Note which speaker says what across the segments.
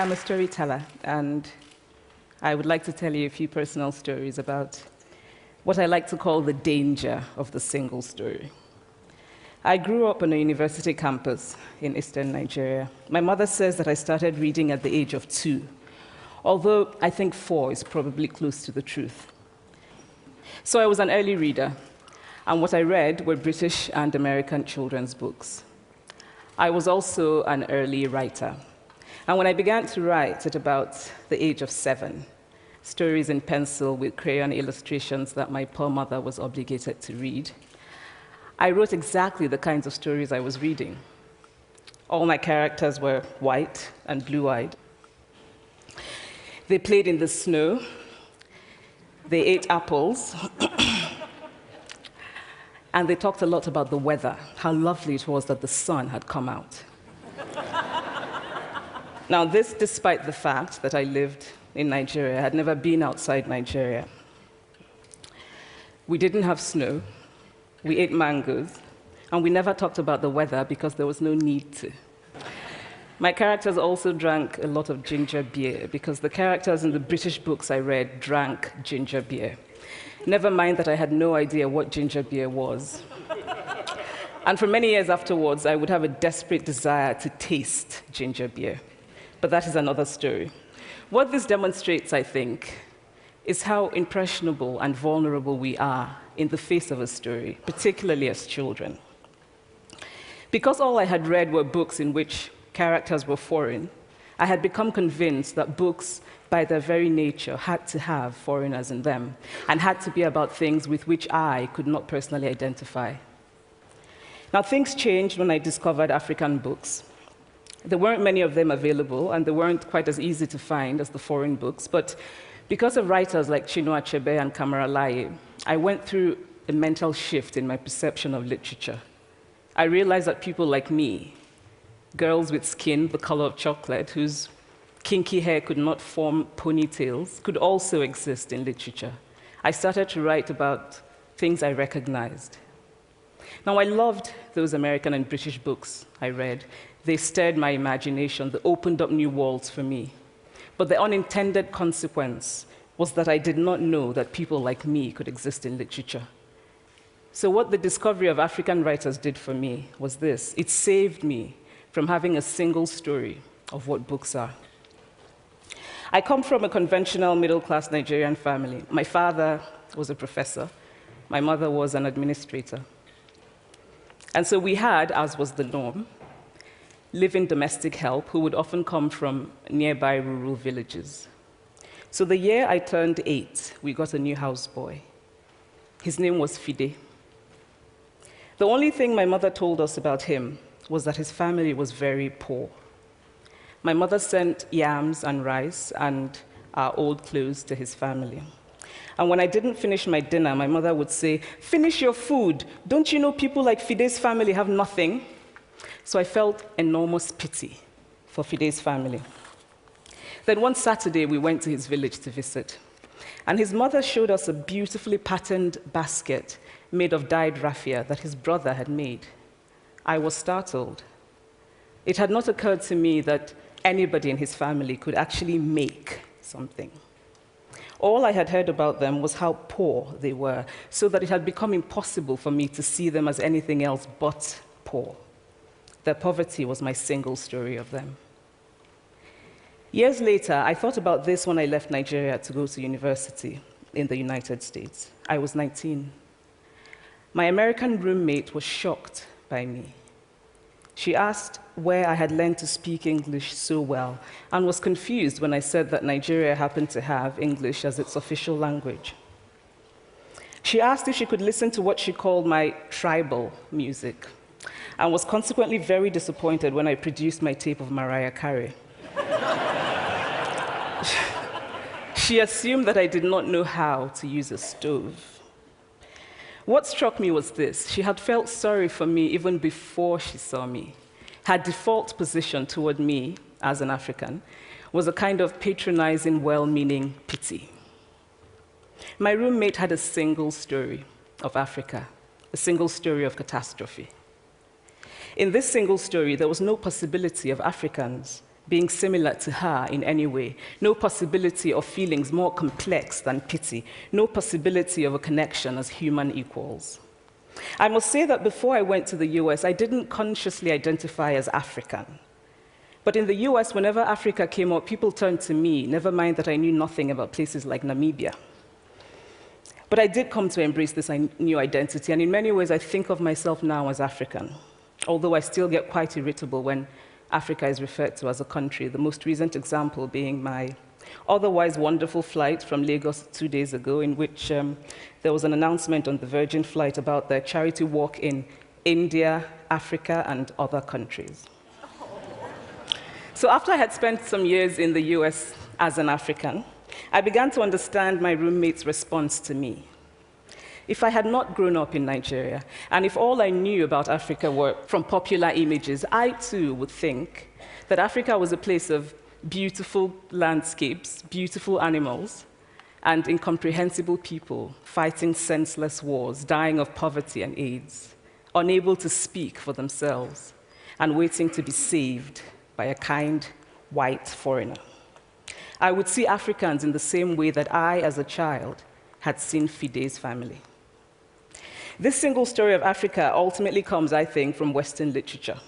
Speaker 1: I'm a storyteller, and I would like to tell you a few personal stories about what I like to call the danger of the single story. I grew up on a university campus in eastern Nigeria. My mother says that I started reading at the age of 2, although I think 4 is probably close to the truth. So I was an early reader, and what I read were British and American children's books. I was also an early writer. And when I began to write at about the age of 7, stories in pencil with crayon illustrations that my poor mother was obligated to read, I wrote exactly the kinds of stories I was reading. All my characters were white and blue-eyed. They played in the snow. They ate apples. And they talked a lot about the weather, how lovely it was that the sun had come out. Now, this despite the fact that I lived in Nigeria. I had never been outside Nigeria. We didn't have snow. We ate mangoes. And we never talked about the weather because there was no need to. My characters also drank a lot of ginger beer because the characters in the British books I read drank ginger beer. Never mind that I had no idea what ginger beer was. And for many years afterwards, I would have a desperate desire to taste ginger beer. But that is another story. What this demonstrates, I think, is how impressionable and vulnerable we are in the face of a story, particularly as children. Because all I had read were books in which characters were foreign, I had become convinced that books, by their very nature, had to have foreigners in them and had to be about things with which I could not personally identify. Now, things changed when I discovered African books. There weren't many of them available, and they weren't quite as easy to find as the foreign books, but because of writers like Chinua Achebe and Kamara Laye, I went through a mental shift in my perception of literature. I realized that people like me, girls with skin the color of chocolate, whose kinky hair could not form ponytails, could also exist in literature. I started to write about things I recognized. Now, I loved those American and British books I read. They stirred my imagination. They opened up new worlds for me. But the unintended consequence was that I did not know that people like me could exist in literature. So what the discovery of African writers did for me was this. It saved me from having a single story of what books are. I come from a conventional middle-class Nigerian family. My father was a professor. My mother was an administrator. And so we had, as was the norm, live-in domestic help who would often come from nearby rural villages. So the year I turned 8, we got a new houseboy. His name was Fide. The only thing my mother told us about him was that his family was very poor. My mother sent yams and rice and our old clothes to his family. And when I didn't finish my dinner, my mother would say, "Finish your food. Don't you know people like Fide's family have nothing?" So I felt enormous pity for Fide's family. Then one Saturday, we went to his village to visit. And his mother showed us a beautifully patterned basket made of dyed raffia that his brother had made. I was startled. It had not occurred to me that anybody in his family could actually make something. All I had heard about them was how poor they were, so that it had become impossible for me to see them as anything else but poor. Their poverty was my single story of them. Years later, I thought about this when I left Nigeria to go to university in the United States. I was 19. My American roommate was shocked by me. She asked where I had learned to speak English so well and was confused when I said that Nigeria happened to have English as its official language. She asked if she could listen to what she called my tribal music, and was consequently very disappointed when I produced my tape of Mariah Carey. She assumed that I did not know how to use a stove. What struck me was this. She had felt sorry for me even before she saw me. Her default position toward me, as an African, was a kind of patronizing, well-meaning pity. My roommate had a single story of Africa, a single story of catastrophe. In this single story, there was no possibility of Africans being similar to her in any way, no possibility of feelings more complex than pity, no possibility of a connection as human equals. I must say that before I went to the US, I didn't consciously identify as African. But in the US, whenever Africa came up, people turned to me, never mind that I knew nothing about places like Namibia. But I did come to embrace this new identity, and in many ways, I think of myself now as African, although I still get quite irritable when Africa is referred to as a country, the most recent example being my otherwise wonderful flight from Lagos 2 days ago, in which there was an announcement on the Virgin flight about their charity walk in India, Africa, and other countries. So after I had spent some years in the US as an African, I began to understand my roommate's response to me. If I had not grown up in Nigeria, and if all I knew about Africa were from popular images, I too would think that Africa was a place of beautiful landscapes, beautiful animals, and incomprehensible people fighting senseless wars, dying of poverty and AIDS, unable to speak for themselves, and waiting to be saved by a kind white foreigner. I would see Africans in the same way that I, as a child, had seen Fide's family. This single story of Africa ultimately comes, I think, from Western literature.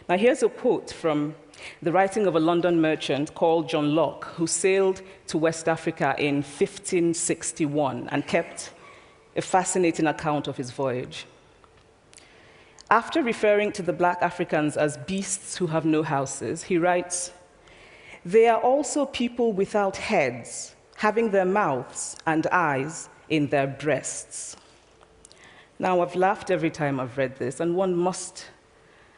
Speaker 1: Now, here's a quote from the writing of a London merchant called John Locke, who sailed to West Africa in 1561 and kept a fascinating account of his voyage. After referring to the black Africans as beasts who have no houses, he writes, "They are also people without heads, having their mouths and eyes in their breasts." Now, I've laughed every time I've read this, and one must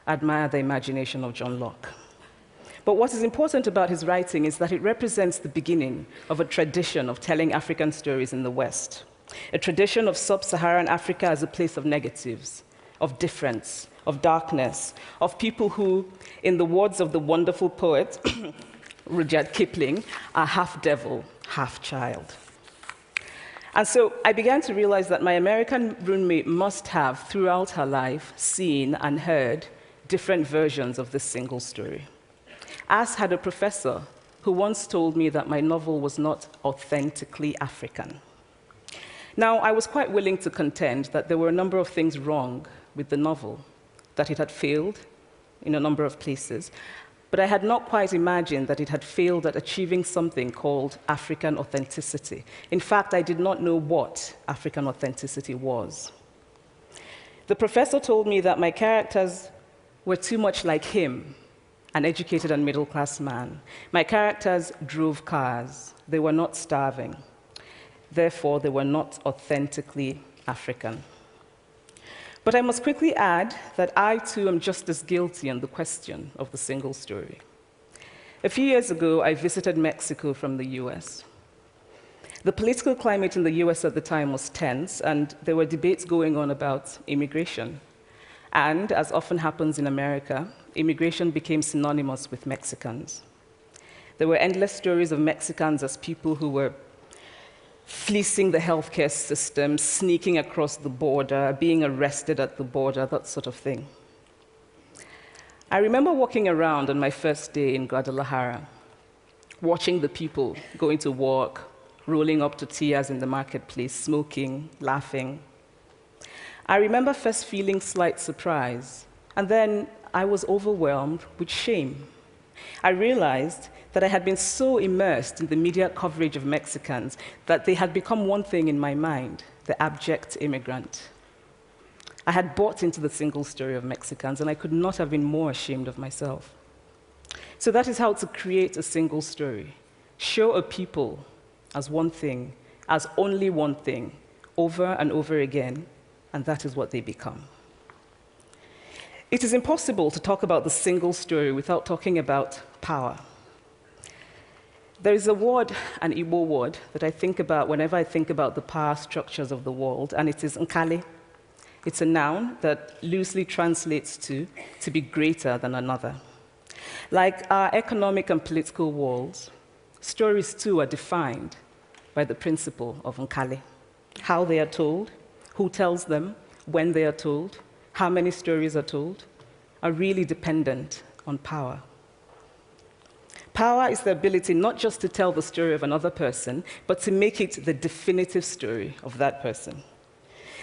Speaker 1: admire the imagination of John Locke. But what is important about his writing is that it represents the beginning of a tradition of telling African stories in the West, a tradition of sub-Saharan Africa as a place of negatives, of difference, of darkness, of people who, in the words of the wonderful poet Rudyard Kipling, are half devil, half child. And so I began to realize that my American roommate must have, throughout her life, seen and heard different versions of this single story. As had a professor who once told me that my novel was not authentically African. Now, I was quite willing to contend that there were a number of things wrong with the novel, that it had failed in a number of places, but I had not quite imagined that it had failed at achieving something called African authenticity. In fact, I did not know what African authenticity was. The professor told me that my characters were too much like him, an educated and middle-class man. My characters drove cars. They were not starving. Therefore, they were not authentically African. But I must quickly add that I, too, am just as guilty on the question of the single story. A few years ago, I visited Mexico from the US. The political climate in the US at the time was tense, and there were debates going on about immigration. And, as often happens in America, immigration became synonymous with Mexicans. There were endless stories of Mexicans as people who were fleecing the healthcare system, sneaking across the border, being arrested at the border, that sort of thing. I remember walking around on my first day in Guadalajara, watching the people going to work, rolling up tortillas in the marketplace, smoking, laughing. I remember first feeling slight surprise, and then I was overwhelmed with shame. I realized that I had been so immersed in the media coverage of Mexicans that they had become one thing in my mind, the abject immigrant. I had bought into the single story of Mexicans, and I could not have been more ashamed of myself. So that is how to create a single story. Show a people as one thing, as only one thing, over and over again, and that is what they become. It is impossible to talk about the single story without talking about power. There is a word, an Igbo word, that I think about whenever I think about the power structures of the world, and it is nkali. It's a noun that loosely translates to be greater than another. Like our economic and political worlds, stories too are defined by the principle of nkali. How they are told, who tells them, when they are told, how many stories are told, are really dependent on power. Power is the ability not just to tell the story of another person, but to make it the definitive story of that person.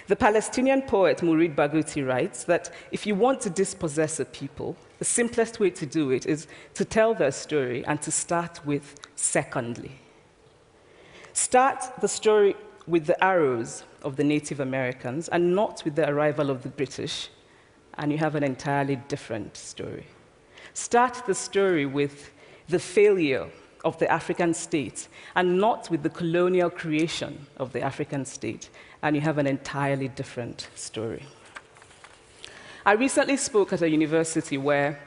Speaker 1: The Palestinian poet Mourid Barghouti writes that if you want to dispossess a people, the simplest way to do it is to tell their story and to start with secondly. Start the story with the arrows of the Native Americans and not with the arrival of the British, and you have an entirely different story. Start the story with the failure of the African state and not with the colonial creation of the African state, and you have an entirely different story. I recently spoke at a university where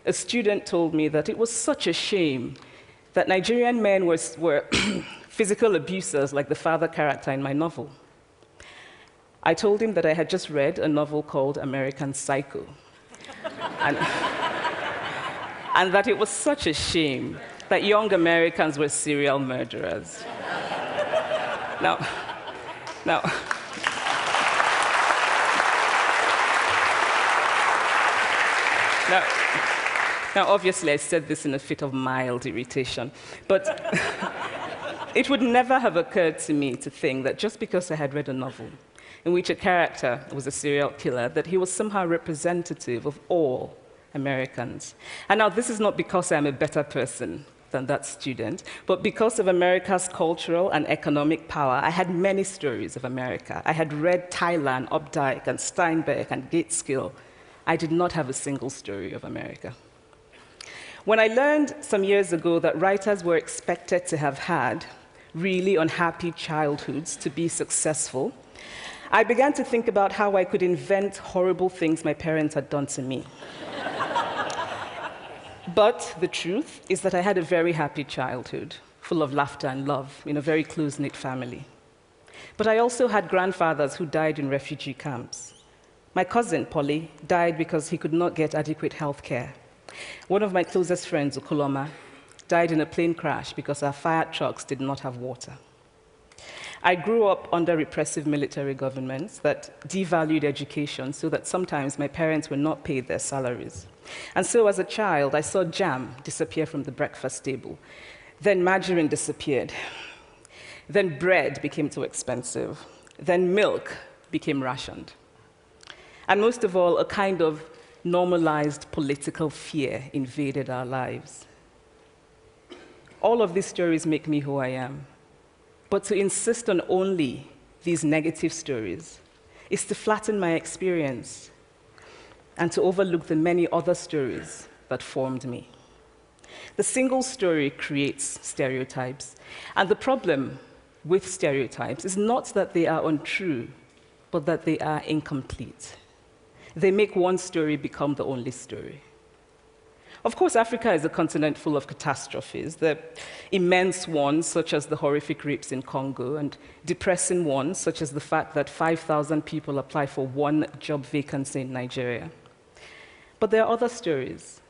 Speaker 1: a student told me that it was such a shame that Nigerian men were physical abusers like the father character in my novel. I told him that I had just read a novel called American Psycho, and that it was such a shame that young Americans were serial murderers. Now, obviously, I said this in a fit of mild irritation, but it would never have occurred to me to think that just because I had read a novel in which a character was a serial killer, that he was somehow representative of all Americans. And now, this is not because I'm a better person than that student, but because of America's cultural and economic power, I had many stories of America. I had read Tylan, Updike, and Steinbeck, and Gateskill. I did not have a single story of America. When I learned some years ago that writers were expected to have had really unhappy childhoods to be successful, I began to think about how I could invent horrible things my parents had done to me. But the truth is that I had a very happy childhood, full of laughter and love, in a very close-knit family. But I also had grandfathers who died in refugee camps. My cousin, Polly, died because he could not get adequate health care. One of my closest friends, Okoloma, died in a plane crash because our fire trucks did not have water. I grew up under repressive military governments that devalued education so that sometimes my parents were not paid their salaries. And so as a child, I saw jam disappear from the breakfast table. Then margarine disappeared. Then bread became too expensive. Then milk became rationed. And most of all, a kind of normalized political fear invaded our lives. All of these stories make me who I am. But to insist on only these negative stories is to flatten my experience and to overlook the many other stories that formed me. The single story creates stereotypes, and the problem with stereotypes is not that they are untrue, but that they are incomplete. They make one story become the only story. Of course, Africa is a continent full of catastrophes, the immense ones, such as the horrific rapes in Congo, and depressing ones, such as the fact that 5,000 people apply for one job vacancy in Nigeria. But there are other stories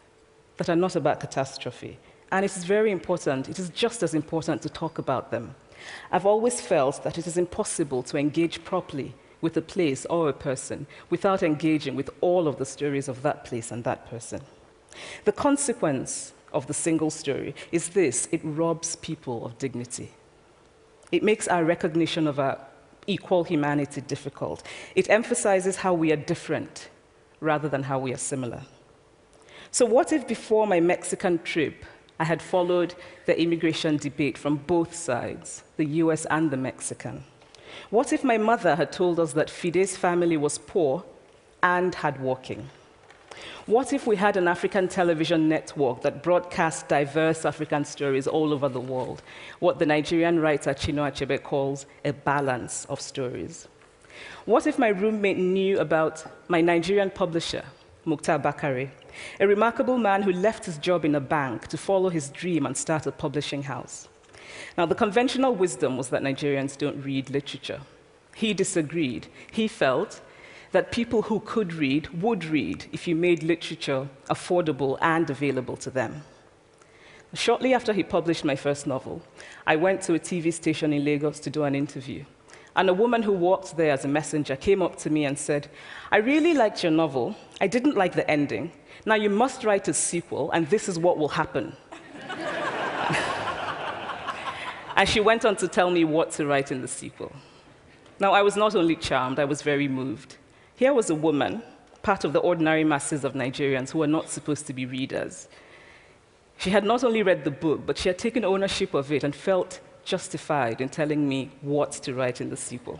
Speaker 1: that are not about catastrophe, and it is very important, it is just as important to talk about them. I've always felt that it is impossible to engage properly with a place or a person without engaging with all of the stories of that place and that person. The consequence of the single story is this: it robs people of dignity. It makes our recognition of our equal humanity difficult. It emphasizes how we are different rather than how we are similar. So what if before my Mexican trip, I had followed the immigration debate from both sides, the US and the Mexican? What if my mother had told us that Fide's family was poor and hardworking? What if we had an African television network that broadcast diverse African stories all over the world, what the Nigerian writer Chinua Achebe calls a balance of stories? What if my roommate knew about my Nigerian publisher, Mukhtar Bakare, a remarkable man who left his job in a bank to follow his dream and start a publishing house? Now, the conventional wisdom was that Nigerians don't read literature. He disagreed. He felt that people who could read would read if you made literature affordable and available to them. Shortly after he published my first novel, I went to a TV station in Lagos to do an interview. And a woman who worked there as a messenger came up to me and said, "I really liked your novel. I didn't like the ending. Now you must write a sequel, and this is what will happen." And she went on to tell me what to write in the sequel. Now, I was not only charmed, I was very moved. Here was a woman, part of the ordinary masses of Nigerians who were not supposed to be readers. She had not only read the book, but she had taken ownership of it and felt justified in telling me what to write in the sequel.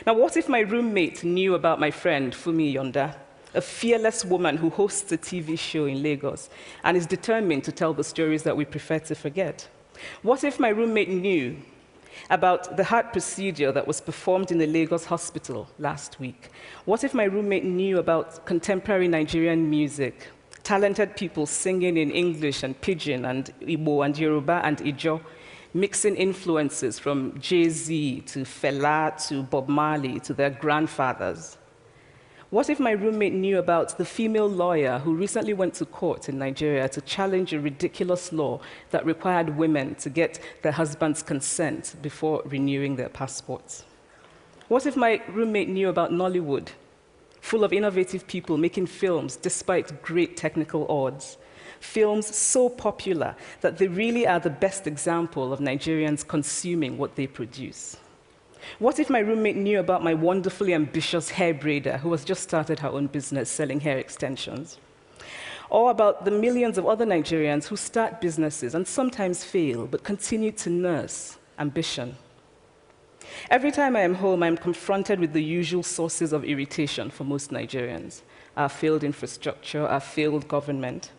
Speaker 1: Now, what if my roommate knew about my friend, Fumi Yonda, a fearless woman who hosts a TV show in Lagos and is determined to tell the stories that we prefer to forget? What if my roommate knew about the heart procedure that was performed in a Lagos hospital last week? What if my roommate knew about contemporary Nigerian music, talented people singing in English and Pidgin and Igbo and Yoruba and Ijo, mixing influences from Jay-Z to Fela to Bob Marley to their grandfathers? What if my roommate knew about the female lawyer who recently went to court in Nigeria to challenge a ridiculous law that required women to get their husband's consent before renewing their passports? What if my roommate knew about Nollywood, full of innovative people making films despite great technical odds? Films so popular that they really are the best example of Nigerians consuming what they produce. What if my roommate knew about my wonderfully ambitious hair braider who has just started her own business selling hair extensions? Or about the millions of other Nigerians who start businesses and sometimes fail, but continue to nurse ambition? Every time I am home, I am confronted with the usual sources of irritation for most Nigerians: our failed infrastructure, our failed government,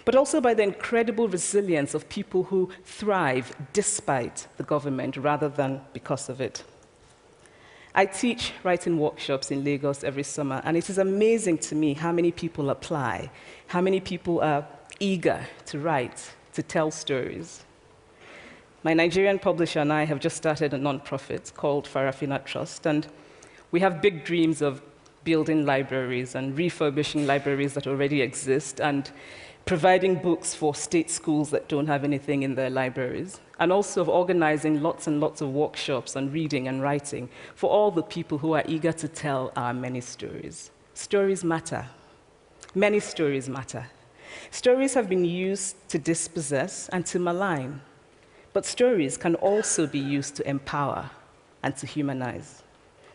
Speaker 1: but also by the incredible resilience of people who thrive despite the government rather than because of it. I teach writing workshops in Lagos every summer, and it is amazing to me how many people apply, how many people are eager to write, to tell stories. My Nigerian publisher and I have just started a nonprofit called Farafina Trust, and we have big dreams of building libraries and refurbishing libraries that already exist and providing books for state schools that don't have anything in their libraries, and also of organizing lots and lots of workshops on reading and writing for all the people who are eager to tell our many stories. Stories matter. Many stories matter. Stories have been used to dispossess and to malign, but stories can also be used to empower and to humanize.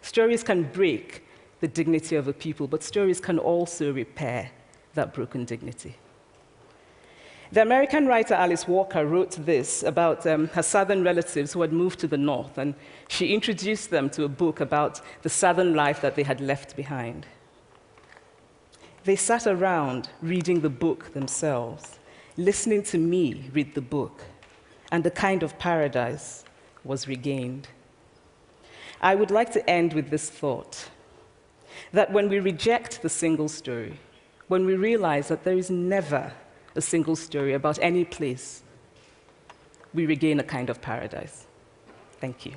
Speaker 1: Stories can break the dignity of a people, but stories can also repair that broken dignity. The American writer Alice Walker wrote this about her southern relatives who had moved to the north, and she introduced them to a book about the southern life that they had left behind. They sat around reading the book themselves, listening to me read the book, and a kind of paradise was regained. I would like to end with this thought, that when we reject the single story, when we realize that there is never a single story about any place, we regain a kind of paradise. Thank you.